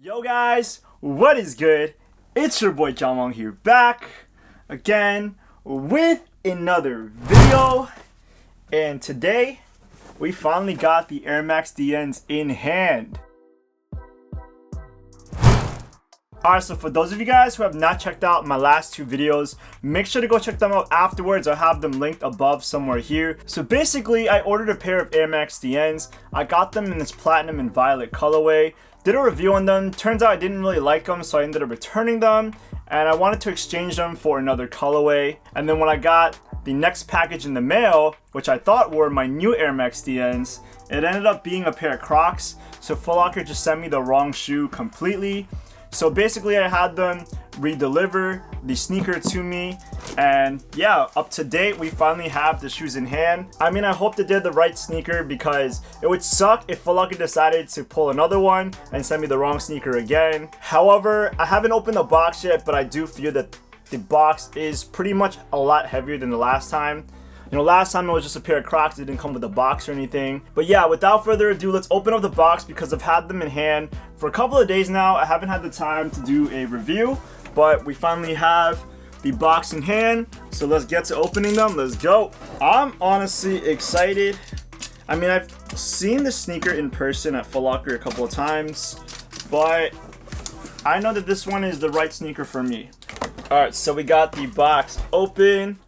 Yo guys, what is good? It's your boy Jamong here, back again with another video. And today we finally got the Air Max DNs in hand. Alright, so for those of you guys who have not checked out my last two videos, make sure to go check them out afterwards. I'll have them linked above somewhere here. So basically, I ordered a pair of Air Max DNs. I got them in this platinum and violet colorway. Did a review on them. Turns out I didn't really like them, so I ended up returning them. And I wanted to exchange them for another colorway. And then when I got the next package in the mail, which I thought were my new Air Max DNs, it ended up being a pair of Crocs. So Foot Locker just sent me the wrong shoe completely. So basically I had them re-deliver the sneaker to me, and yeah, up to date, we finally have the shoes in hand. I mean, I hope they did the right sneaker, because it would suck if Foot Locker decided to pull another one and send me the wrong sneaker again. However, I haven't opened the box yet, but I do feel that the box is pretty much a lot heavier than the last time. You know, last time it was just a pair of Crocs. It didn't come with a box or anything. But yeah, without further ado, let's open up the box because I've had them in hand for a couple of days now. I haven't had the time to do a review, but we finally have the box in hand. So let's get to opening them. Let's go. I'm honestly excited. I mean, I've seen the sneaker in person at Foot Locker a couple of times, but I know that this one is the right sneaker for me. Alright, so we got the box open.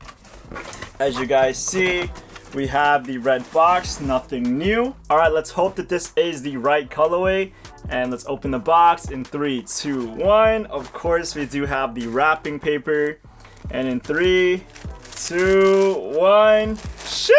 As you guys see, we have the red box, nothing new. Alright, let's hope that this is the right colorway. And let's open the box in 3, 2, 1. Of course, we do have the wrapping paper. And in 3, 2, 1. Sheesh!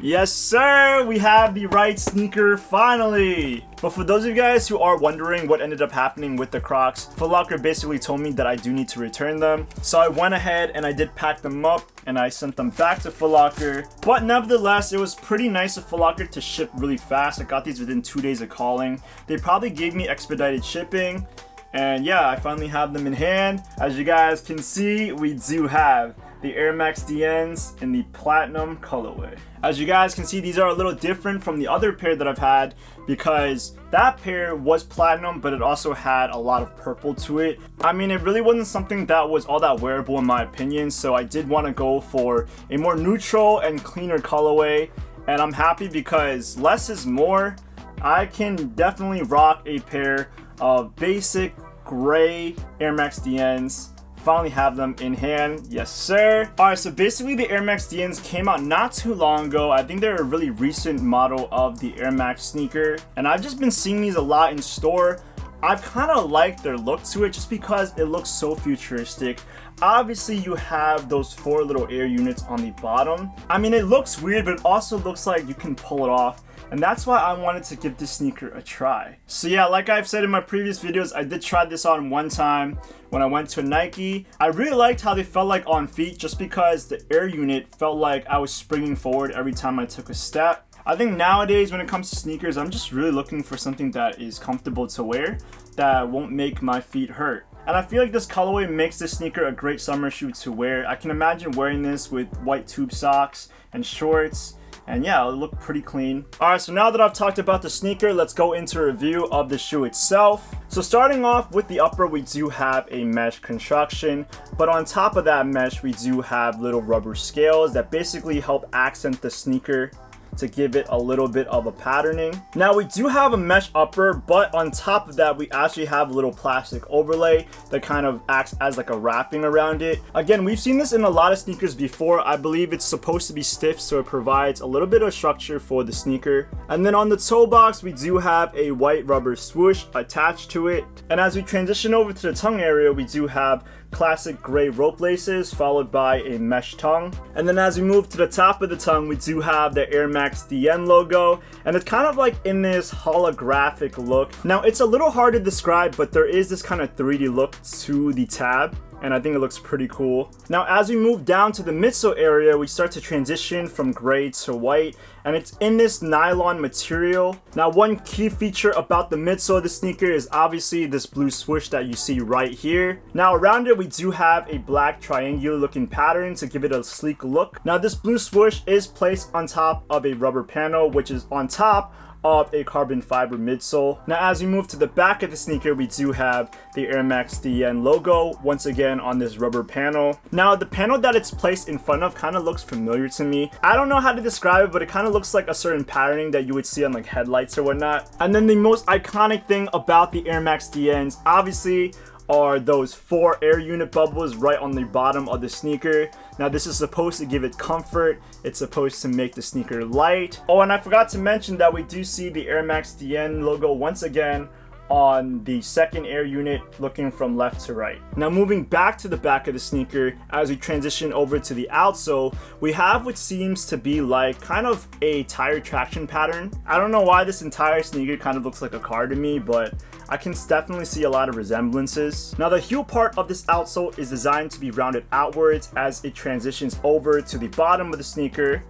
Yes, sir! We have the right sneaker finally! But for those of you guys who are wondering what ended up happening with the Crocs, Foot Locker basically told me that I do need to return them. So I went ahead and I did pack them up and I sent them back to Foot Locker. But nevertheless, it was pretty nice of Foot Locker to ship really fast. I got these within 2 days of calling. They probably gave me expedited shipping. And yeah, I finally have them in hand. As you guys can see, we do have the Air Max DNs in the platinum colorway. As you guys can see, these are a little different from the other pair that I've had, because that pair was platinum, but it also had a lot of purple to it. I mean, it really wasn't something that was all that wearable in my opinion, so I did want to go for a more neutral and cleaner colorway, and I'm happy because less is more. I can definitely rock a pair of basic gray Air Max DNs. Finally have them in hand. Yes, sir. Alright, so basically the Air Max DNs came out not too long ago. I think they're a really recent model of the Air Max sneaker, and I've just been seeing these a lot in store. I've kind of liked their look to it just because it looks so futuristic. Obviously, you have those 4 little air units on the bottom. I mean, it looks weird, but it also looks like you can pull it off. And that's why I wanted to give this sneaker a try. So yeah, like I've said in my previous videos, I did try this on one time when I went to Nike. I really liked how they felt like on feet, just because the air unit felt like I was springing forward every time I took a step. I think nowadays when it comes to sneakers, I'm just really looking for something that is comfortable to wear, that won't make my feet hurt. And I feel like this colorway makes this sneaker a great summer shoe to wear. I can imagine wearing this with white tube socks and shorts. And yeah, it'll look pretty clean. Alright, so now that I've talked about the sneaker, let's go into a review of the shoe itself. So starting off with the upper, we do have a mesh construction, but on top of that mesh, we do have little rubber scales that basically help accent the sneaker to give it a little bit of a patterning. Now we do have a mesh upper, but on top of that we actually have a little plastic overlay that kind of acts as like a wrapping around it. Again, we've seen this in a lot of sneakers before. I believe it's supposed to be stiff, so it provides a little bit of structure for the sneaker. And then on the toe box, we do have a white rubber swoosh attached to it. And as we transition over to the tongue area, we do have classic gray rope laces followed by a mesh tongue. And then as we move to the top of the tongue, we do have the Air Max DN logo, and it's kind of like in this holographic look. Now it's a little hard to describe, but there is this kind of 3D look to the tab, and I think it looks pretty cool. Now as we move down to the midsole area, we start to transition from gray to white, and it's in this nylon material. Now one key feature about the midsole of the sneaker is obviously this blue swoosh that you see right here. Now around it we do have a black triangular looking pattern to give it a sleek look. Now this blue swoosh is placed on top of a rubber panel, which is on top of a carbon fiber midsole. Now as we move to the back of the sneaker, we do have the Air Max DN logo once again on this rubber panel. Now the panel that it's placed in front of kind of looks familiar to me. I don't know how to describe it, but it kind of looks like a certain patterning that you would see on like headlights or whatnot. And then the most iconic thing about the Air Max DNs obviously are those 4 air unit bubbles right on the bottom of the sneaker. Now this is supposed to give it comfort. It's supposed to make the sneaker light. Oh, and I forgot to mention that we do see the Air Max DN logo once again on the second air unit looking from left to right. Now moving back to the back of the sneaker, as we transition over to the outsole, we have what seems to be like kind of a tire traction pattern. I don't know why this entire sneaker kind of looks like a car to me, but I can definitely see a lot of resemblances. Now the heel part of this outsole is designed to be rounded outwards as it transitions over to the bottom of the sneaker,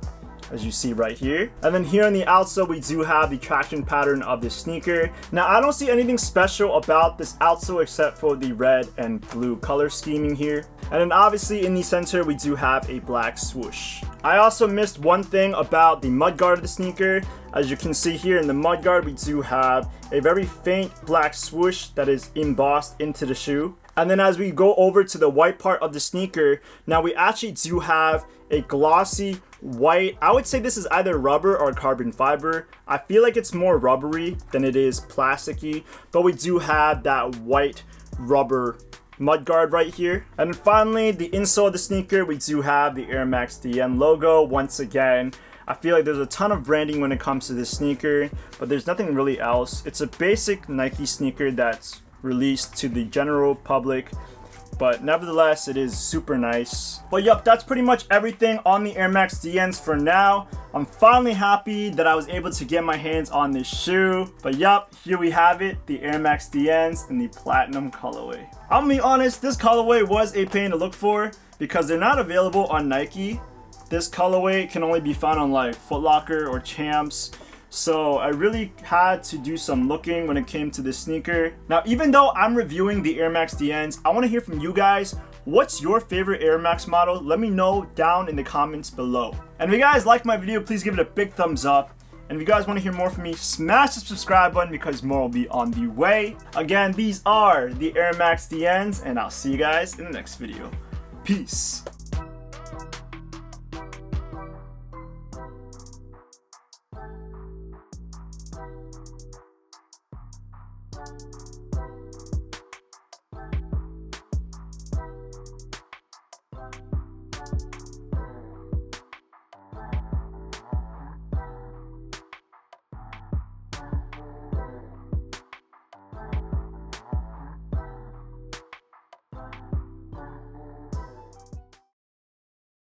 as you see right here. And then here on the outsole, we do have the traction pattern of this sneaker. Now I don't see anything special about this outsole except for the red and blue color scheming here. And then obviously in the center, we do have a black swoosh. I also missed one thing about the mudguard of the sneaker. As you can see here in the mudguard, we do have a very faint black swoosh that is embossed into the shoe. And then as we go over to the white part of the sneaker, now we actually do have a glossy white. I would say this is either rubber or carbon fiber. I feel like it's more rubbery than it is plasticky, but we do have that white rubber mudguard right here. And then finally, the insole of the sneaker, we do have the Air Max DN logo once again. I feel like there's a ton of branding when it comes to this sneaker, but there's nothing really else. It's a basic Nike sneaker that's released to the general public, but nevertheless it is super nice. But yup, that's pretty much everything on the Air Max DNs for now. I'm finally happy that I was able to get my hands on this shoe. But yup, here we have it, the Air Max DNs in the platinum colorway. I'm gonna be honest, this colorway was a pain to look for because they're not available on Nike. This colorway can only be found on like Foot Locker or Champs. So I really had to do some looking when it came to this sneaker. Now, even though I'm reviewing the Air Max DNs, I want to hear from you guys. What's your favorite Air Max model? Let me know down in the comments below. And if you guys like my video, please give it a big thumbs up. And if you guys want to hear more from me, smash the subscribe button because more will be on the way. Again, these are the Air Max DNs, and I'll see you guys in the next video. Peace.